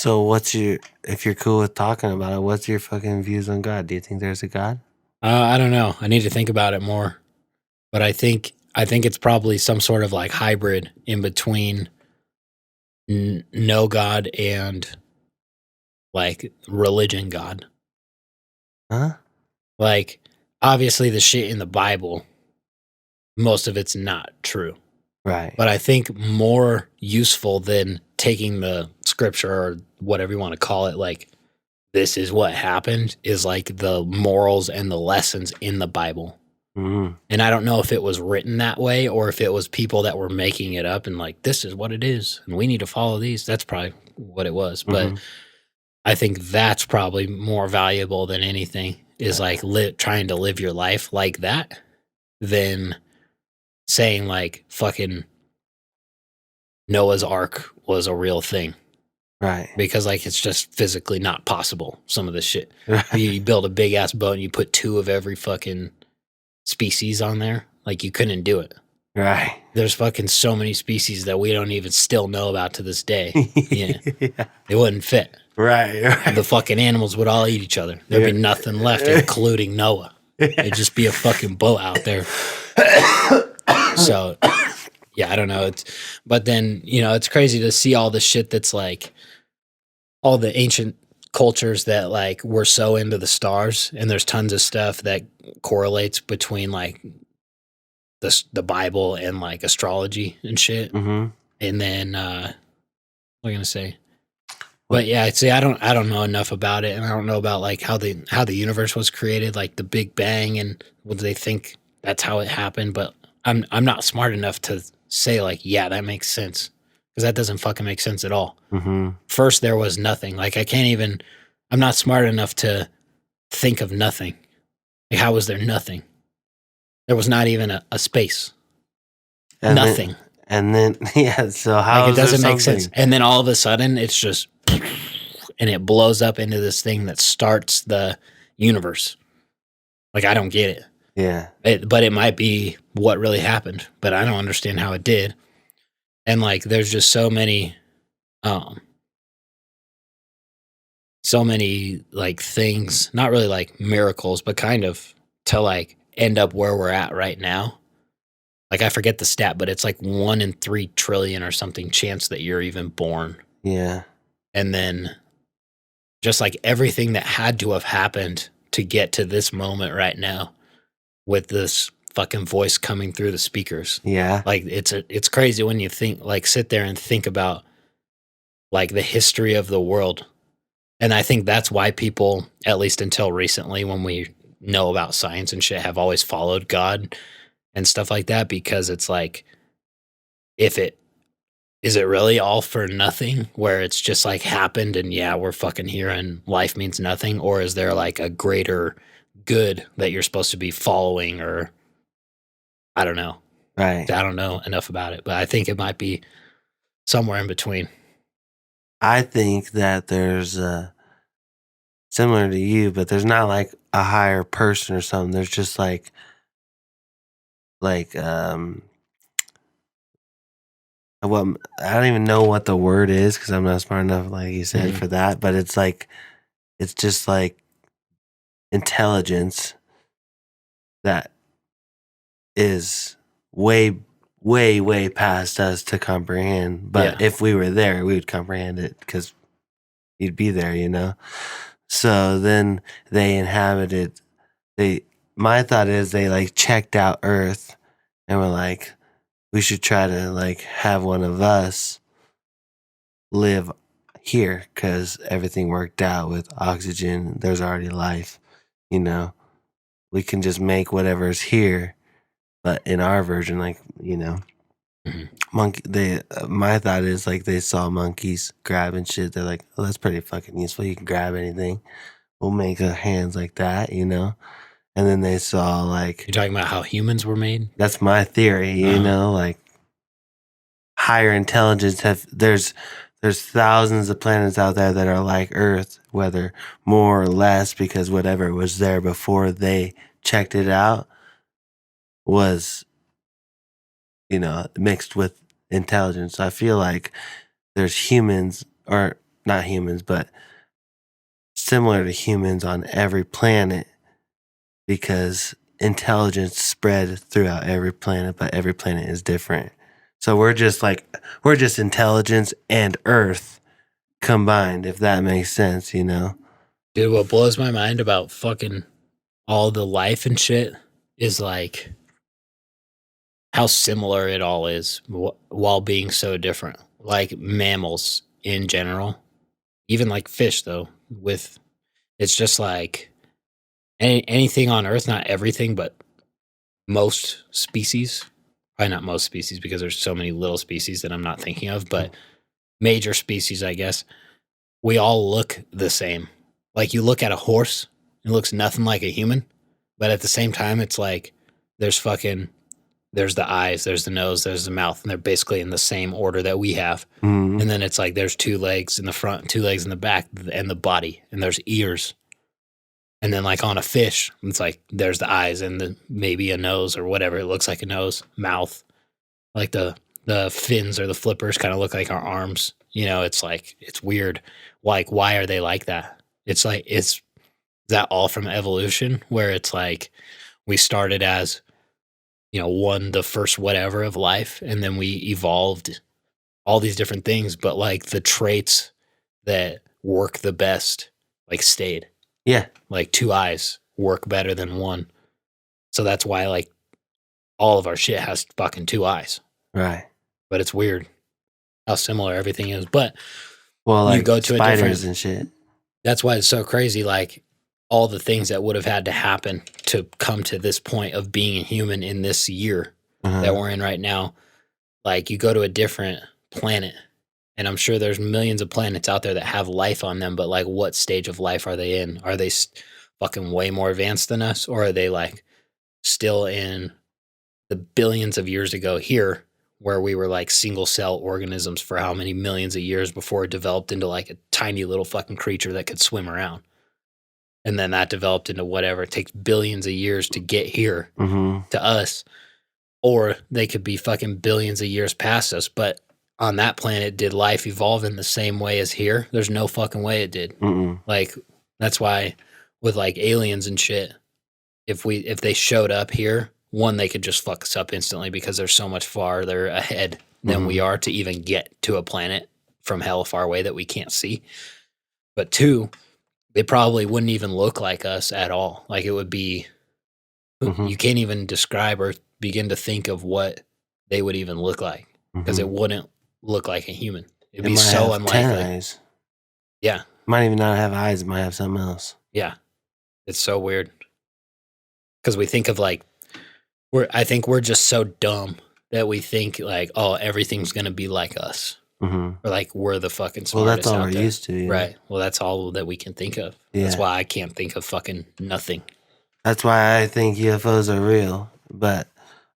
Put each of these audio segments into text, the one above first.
So if you're cool with talking about it, what's your fucking views on God? Do you think there's a God? I don't know. I need to think about it more. But I think it's probably some sort of like hybrid in between no God and like religion God. Huh? Like obviously the shit in the Bible, most of it's not true. Right. But I think more useful than taking the scripture or whatever you want to call it, like this is what happened, is like the morals and the lessons in the Bible. Mm-hmm. And I don't know if it was written that way or if it was people that were making it up and like, this is what it is and we need to follow these. That's probably what it was. But I think that's probably more valuable than anything is like trying to live your life like that than saying like fucking Noah's Ark was a real thing. Right. Because like it's just physically not possible, some of this shit. Right. You build a big ass boat and you put 2 of every fucking species on there. Like you couldn't do it. Right. There's fucking so many species that we don't even still know about to this day. Yeah. It wouldn't fit. Right. The fucking animals would all eat each other. There'd be nothing left, including Noah. It'd just be a fucking boat out there. So, yeah, I don't know. But then, it's crazy to see all the shit that's like all the ancient cultures that like were so into the stars, and there's tons of stuff that correlates between like the Bible and like astrology and shit. Mm-hmm. And then what am I gonna say? But yeah, see, I don't know enough about it, and I don't know about like how the universe was created, like the Big Bang, and what they think that's how it happened. But I'm not smart enough to say like, yeah, that makes sense, because that doesn't fucking make sense at all. Mm-hmm. First, there was nothing. Like I'm not smart enough to think of nothing. Like, how was there nothing? There was not even a space. And nothing. Then yeah, so how like it doesn't make sense. And then all of a sudden it's just and it blows up into this thing that starts the universe. Like I don't get it. Yeah. But it might be what really happened, but I don't understand how it did. And like there's just so many like things, not really like miracles, but kind of to like end up where we're at right now. Like I forget the stat, but it's like 1 in 3 trillion or something chance that you're even born. Yeah. And then just like everything that had to have happened to get to this moment right now with this fucking voice coming through the speakers. Yeah. Like it's crazy when you think, like sit there and think about like the history of the world. And I think that's why people, at least until recently, when we know about science and shit, have always followed God and stuff like that, because it's like, is it really all for nothing, where it's just like happened and yeah, we're fucking here and life means nothing? Or is there like a greater good that you're supposed to be following? Or I don't know. Right. I don't know enough about it, but I think it might be somewhere in between. I think that there's similar to you, but there's not like a higher person or something. There's just like what, I don't even know what the word is because I'm not smart enough, like you said, for that. But it's like, it's just like intelligence that is way, way, way past us to comprehend. But if we were there, we would comprehend it because you'd be there, you know? So then they inhabited, my thought is they like checked out Earth and were like, we should try to like have one of us live here because everything worked out with oxygen. There's already life, you know. We can just make whatever's here, but in our version, like, you know, my thought is like they saw monkeys grabbing shit. They're like, oh, that's pretty fucking useful. You can grab anything. We'll make our hands like that, you know. And then they saw like, you're talking about how humans were made. That's my theory, you know, like higher intelligence there's thousands of planets out there that are like Earth, whether more or less, because whatever was there before they checked it out was, you know, mixed with intelligence. I feel like there's humans, or not humans, but similar to humans on every planet, because intelligence spread throughout every planet, but every planet is different. So we're just intelligence and Earth combined, if that makes sense, you know? Dude, what blows my mind about fucking all the life and shit is like how similar it all is while being so different. Like mammals in general, even like fish though, with it's just like anything on Earth, not everything, but most species. Probably not most species because there's so many little species that I'm not thinking of, but major species, I guess, we all look the same. Like you look at a horse, it looks nothing like a human, but at the same time, it's like there's the eyes, there's the nose, there's the mouth, and they're basically in the same order that we have. Mm-hmm. And then it's like there's 2 legs in the front and 2 legs in the back and the body, and there's ears. And then like on a fish, it's like there's the eyes and maybe a nose or whatever. It looks like a nose, mouth. Like the fins or the flippers kind of look like our arms. You know, it's like, it's weird. Like, why are they like that? It's like, is that all from evolution where it's like we started as, you know, the first whatever of life, and then we evolved all these different things, but like the traits that work the best, like stayed. Yeah. Like 2 eyes work better than 1. So that's why like all of our shit has fucking 2 eyes. Right. But it's weird how similar everything is. But well, like you go to spiders and shit. That's why it's so crazy. Like all the things that would have had to happen to come to this point of being a human in this year that we're in right now. Like you go to a different planet, and I'm sure there's millions of planets out there that have life on them, but like what stage of life are they in? Are they fucking way more advanced than us? Or are they like still in the billions of years ago here where we were like single cell organisms for how many millions of years before it developed into like a tiny little fucking creature that could swim around? And then that developed into whatever. It takes billions of years to get here to us. Or they could be fucking billions of years past us, but on that planet, did life evolve in the same way as here? There's no fucking way it did. Like, that's why with like aliens and shit, if they showed up here, one, they could just fuck us up instantly because they're so much farther ahead than we are to even get to a planet from hell far away that we can't see. But 2, they probably wouldn't even look like us at all. Like it would be, you can't even describe or begin to think of what they would even look like because it wouldn't look like a human. It'd be so unlikely. 10 eyes. Yeah. It might even not have eyes. It might have something else. Yeah. It's so weird. Because we think of like, I think we're just so dumb that we think like, oh, everything's going to be like us. Or like we're the fucking smartest. Well, that's all out we're there. used to. Right. Well, that's all that we can think of. Yeah. That's why I can't think of fucking nothing. That's why I think UFOs are real, but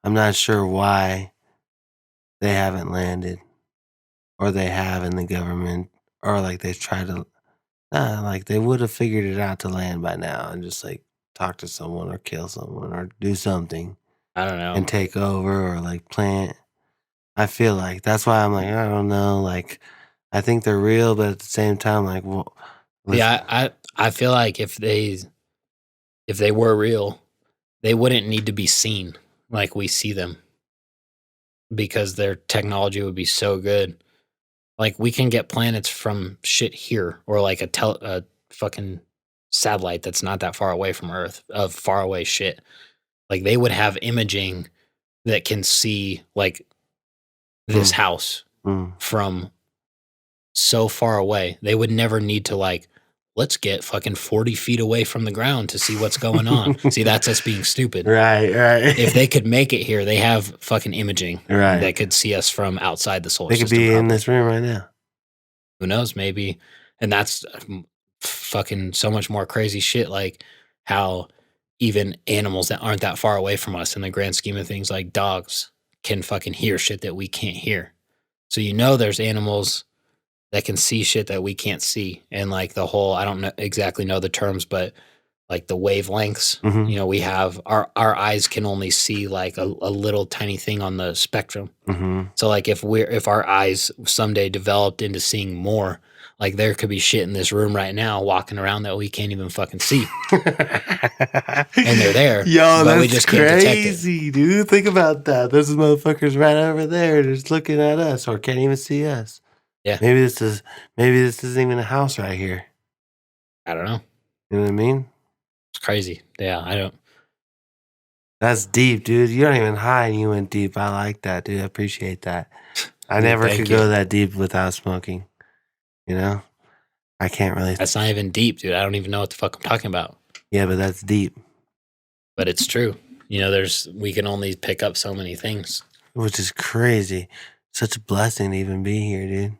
I'm not sure why they haven't landed, or they have in the government, or like they've tried to, like they would have figured it out to land by now and just like talk to someone or kill someone or do something. I don't know. And take over or like plant. I feel like that's why I'm like, I don't know. Like, I think they're real, but at the same time, like, well, yeah, I feel like if they were real, they wouldn't need to be seen like we see them because their technology would be so good. Like we can get planets from shit here, or like a fucking satellite that's not that far away from Earth of far away shit. Like they would have imaging that can see like this house from so far away. They would never need to like, let's get fucking 40 feet away from the ground to see what's going on. See, that's us being stupid. Right. If they could make it here, they have fucking imaging that could see us from outside the solar system. They could be in this room right now. Who knows? Maybe. And that's fucking so much more crazy shit. Like how even animals that aren't that far away from us in the grand scheme of things, like dogs, can fucking hear shit that we can't hear. So you know there's animals that can see shit that we can't see. And like the whole, I don't exactly know the terms, but like the wavelengths. Mhm. You know, we have our eyes can only see like a little tiny thing on the spectrum. Mhm. So like if our eyes someday developed into seeing more, like there could be shit in this room right now walking around that we can't even fucking see. And they're there. Yo, but that's we just can't detect it. crazy, dude. Think about that. Those motherfuckers right over there just looking at us or can't even see us. Yeah. Maybe this isn't even a house right here. I don't know. You know what I mean? It's crazy. Yeah, I don't. That's deep, dude. You don't even hide and you went deep. I like that, dude. I appreciate that. I Dude, never thank could you. go that deep without smoking. You know? I can't really. That's not even deep, dude. I don't even know what the fuck I'm talking about. Yeah, but that's deep. But it's true. You know, we can only pick up so many things. Which is crazy. Such a blessing to even be here, dude.